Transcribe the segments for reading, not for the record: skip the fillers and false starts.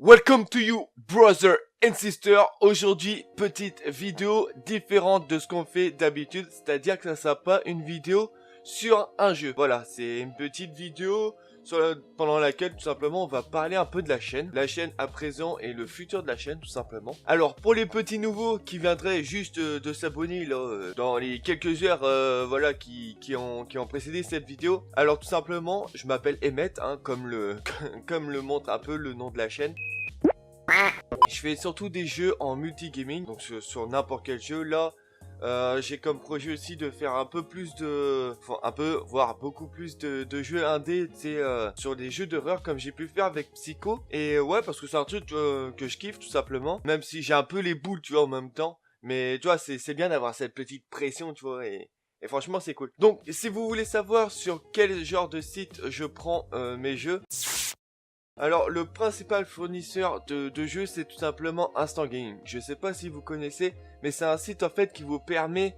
Welcome to you, brother and sister. Aujourd'hui, petite vidéo différente de ce qu'on fait d'habitude, c'est-à-dire que ça sera pas une vidéo sur un jeu. Voilà, c'est une petite vidéo pendant laquelle tout simplement on va parler un peu de la chaîne à présent et le futur de la chaîne tout simplement. Alors pour les petits nouveaux qui viendraient juste de s'abonner là dans les quelques heures voilà qui ont précédé cette vidéo. Alors tout simplement, je m'appelle Emmett, hein, comme le montre un peu le nom de la chaîne. Je fais surtout des jeux en multigaming, donc sur n'importe quel jeu. Là, j'ai comme projet aussi de faire un peu plus de... Enfin, voire beaucoup plus de jeux indés, tu sais, sur des jeux d'horreur comme j'ai pu faire avec Psycho. Et ouais, parce que c'est un truc que je kiffe tout simplement, même si j'ai un peu les boules, tu vois, en même temps. Mais tu vois, c'est bien d'avoir cette petite pression, tu vois, et franchement, c'est cool. Donc, si vous voulez savoir sur quel genre de site je prends mes jeux... Alors, le principal fournisseur de jeux, c'est tout simplement Instant Gaming. Je sais pas si vous connaissez, mais c'est un site en fait qui vous permet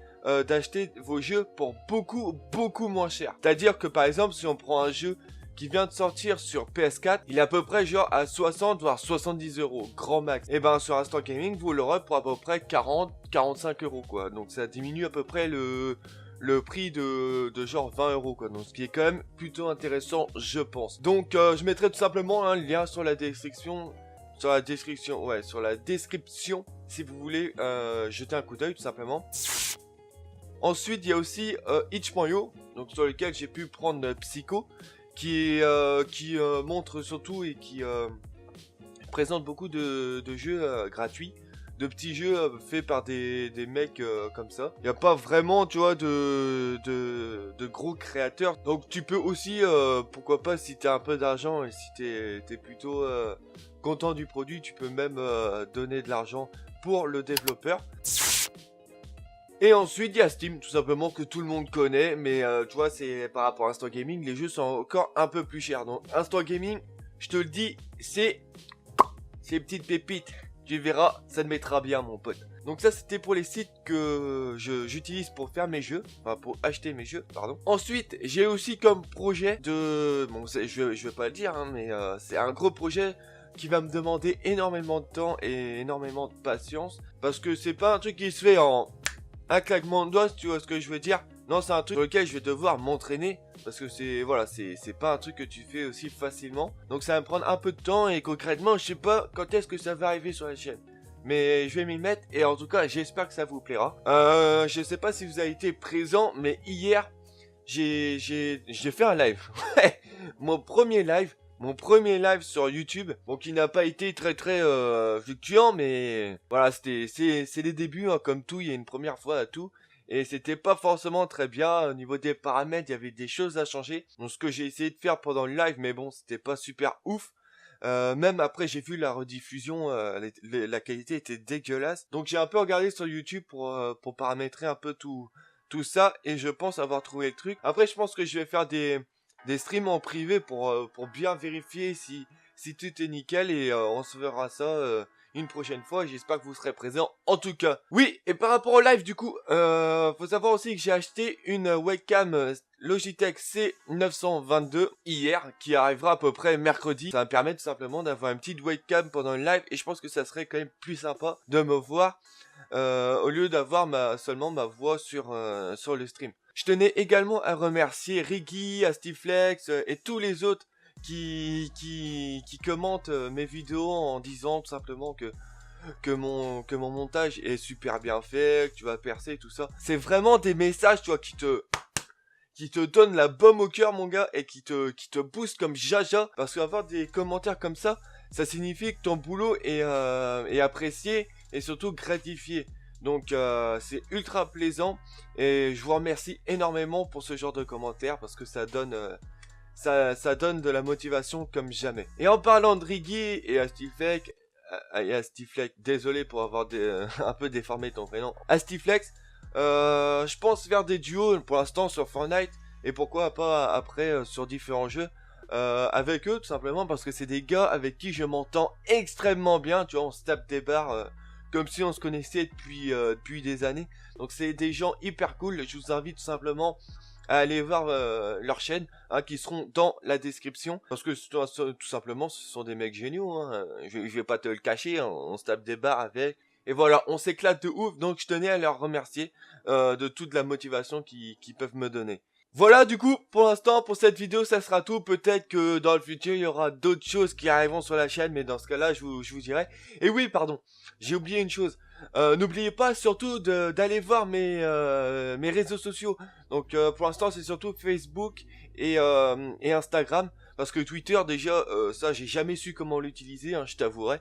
d'acheter vos jeux pour beaucoup moins cher. C'est-à-dire que par exemple, si on prend un jeu qui vient de sortir sur PS4, il est à peu près genre à 60 voire 70 euros, grand max. Et ben sur Instant Gaming, vous l'aurez pour à peu près 40-45 euros quoi. Donc ça diminue à peu près le prix de genre 20 euros quoi, donc ce qui est quand même plutôt intéressant je pense. Donc je mettrai tout simplement un lien sur la description, si vous voulez jeter un coup d'œil tout simplement. Ensuite il y a aussi itch.io, donc sur lequel j'ai pu prendre Psycho, qui montre surtout et qui présente beaucoup de jeux gratuits. De petits jeux faits par des mecs comme ça. Il n'y a pas vraiment, tu vois, de gros créateurs. Donc tu peux aussi, pourquoi pas, si tu as un peu d'argent et si t'es plutôt content du produit, tu peux même donner de l'argent pour le développeur. Et ensuite, il y a Steam, tout simplement, que tout le monde connaît. Mais tu vois, c'est par rapport à Instant Gaming, les jeux sont encore un peu plus chers. Donc Instant Gaming, je te le dis, c'est petites pépites. Tu verras, ça te mettra bien mon pote. Donc ça c'était pour les sites que j'utilise pour faire mes jeux. Enfin pour acheter mes jeux, pardon. Ensuite j'ai aussi comme projet de... Bon je vais pas le dire hein, mais c'est un gros projet qui va me demander énormément de temps et énormément de patience. Parce que c'est pas un truc qui se fait en un claquement de doigts, tu vois ce que je veux dire. Non, c'est un truc sur lequel je vais devoir m'entraîner. Parce que c'est pas un truc que tu fais aussi facilement. Donc ça va me prendre un peu de temps. Et concrètement, je sais pas quand est-ce que ça va arriver sur la chaîne. Mais je vais m'y mettre. Et en tout cas, j'espère que ça vous plaira. Je sais pas si vous avez été présent. Mais hier, j'ai fait un live. Mon premier live sur YouTube, bon qui n'a pas été très fluctuant, mais voilà, c'est les débuts, hein, comme tout, il y a une première fois à tout, et c'était pas forcément très bien au niveau des paramètres, il y avait des choses à changer, donc ce que j'ai essayé de faire pendant le live, mais bon, c'était pas super ouf. Même après j'ai vu la rediffusion, la qualité était dégueulasse, donc j'ai un peu regardé sur YouTube pour paramétrer un peu tout ça, et je pense avoir trouvé le truc. Après je pense que je vais faire des streams en privé pour bien vérifier si tout est nickel, et on se verra ça une prochaine fois. J'espère que vous serez présents en tout cas. Oui, et par rapport au live du coup, faut savoir aussi que j'ai acheté une webcam Logitech C922 hier, qui arrivera à peu près mercredi. Ça va me permettre tout simplement d'avoir une petite webcam pendant le live, et je pense que ça serait quand même plus sympa de me voir au lieu d'avoir seulement ma voix sur le stream. Je tenais également à remercier Riggy, Astiflex et tous les autres qui commentent mes vidéos en disant tout simplement que mon montage est super bien fait, que tu vas percer, tout ça. C'est vraiment des messages, tu vois, qui te donnent la baume au cœur, mon gars, et qui te boostent comme jaja. Parce qu'avoir des commentaires comme ça signifie que ton boulot est apprécié et surtout gratifié. Donc c'est ultra plaisant, et je vous remercie énormément pour ce genre de commentaires, parce que ça donne de la motivation comme jamais. Et en parlant de Riggy et Astiflex, désolé pour avoir un peu déformé ton prénom, Astiflex, je pense faire des duos pour l'instant sur Fortnite, et pourquoi pas après sur différents jeux avec eux, tout simplement parce que c'est des gars avec qui je m'entends extrêmement bien, tu vois, on se tape des barres comme si on se connaissait depuis des années. Donc c'est des gens hyper cool. Je vous invite tout simplement à aller voir leur chaîne, hein, qui seront dans la description. Parce que tout simplement, ce sont des mecs géniaux, hein. Je vais pas te le cacher, hein, on se tape des barres avec. Et voilà, on s'éclate de ouf, donc je tenais à leur remercier de toute la motivation qu'ils peuvent me donner. Voilà, du coup, pour l'instant, pour cette vidéo, ça sera tout. Peut-être que dans le futur, il y aura d'autres choses qui arriveront sur la chaîne, mais dans ce cas-là, je vous dirai. Et oui, pardon, j'ai oublié une chose. N'oubliez pas surtout d'aller voir mes réseaux sociaux. Donc, pour l'instant, c'est surtout Facebook et Instagram. Parce que Twitter, déjà, ça, j'ai jamais su comment l'utiliser, hein, je t'avouerai.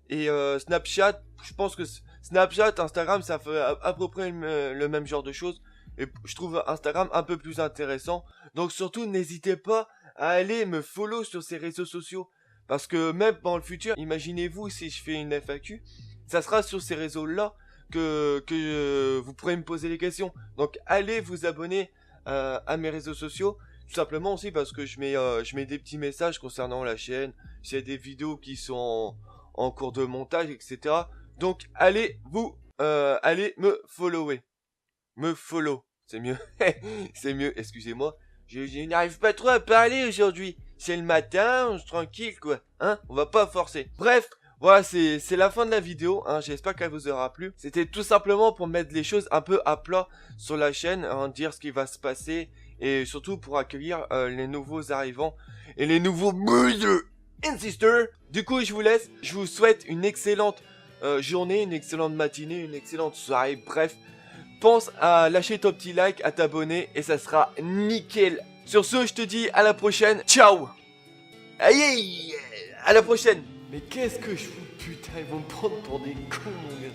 Et Snapchat, je pense que Snapchat, Instagram, ça fait à peu près le même genre de choses. Et je trouve Instagram un peu plus intéressant. Donc surtout, n'hésitez pas à aller me follow sur ces réseaux sociaux. Parce que même dans le futur, imaginez-vous si je fais une FAQ, ça sera sur ces réseaux-là que vous pourrez me poser les questions. Donc allez vous abonner à mes réseaux sociaux. Tout simplement aussi parce que je mets des petits messages concernant la chaîne. S'il y a des vidéos qui sont en cours de montage, etc. Donc allez me follower. Me follow, c'est mieux. C'est mieux, excusez-moi. Je n'arrive pas trop à parler aujourd'hui. C'est le matin, on est tranquille quoi. Hein, on va pas forcer. Bref, voilà, c'est la fin de la vidéo. Hein, j'espère qu'elle vous aura plu. C'était tout simplement pour mettre les choses un peu à plat sur la chaîne, hein, dire ce qui va se passer. Et surtout pour accueillir les nouveaux arrivants et les nouveaux brothers and sisters. Du coup, je vous laisse. Je vous souhaite une excellente journée, une excellente matinée, une excellente soirée. Bref. Pense à lâcher ton petit like, à t'abonner et ça sera nickel. Sur ce, je te dis à la prochaine. Ciao. Aïe, à la prochaine. Mais qu'est-ce que je fous, putain, ils vont me prendre pour des cons, mon gars.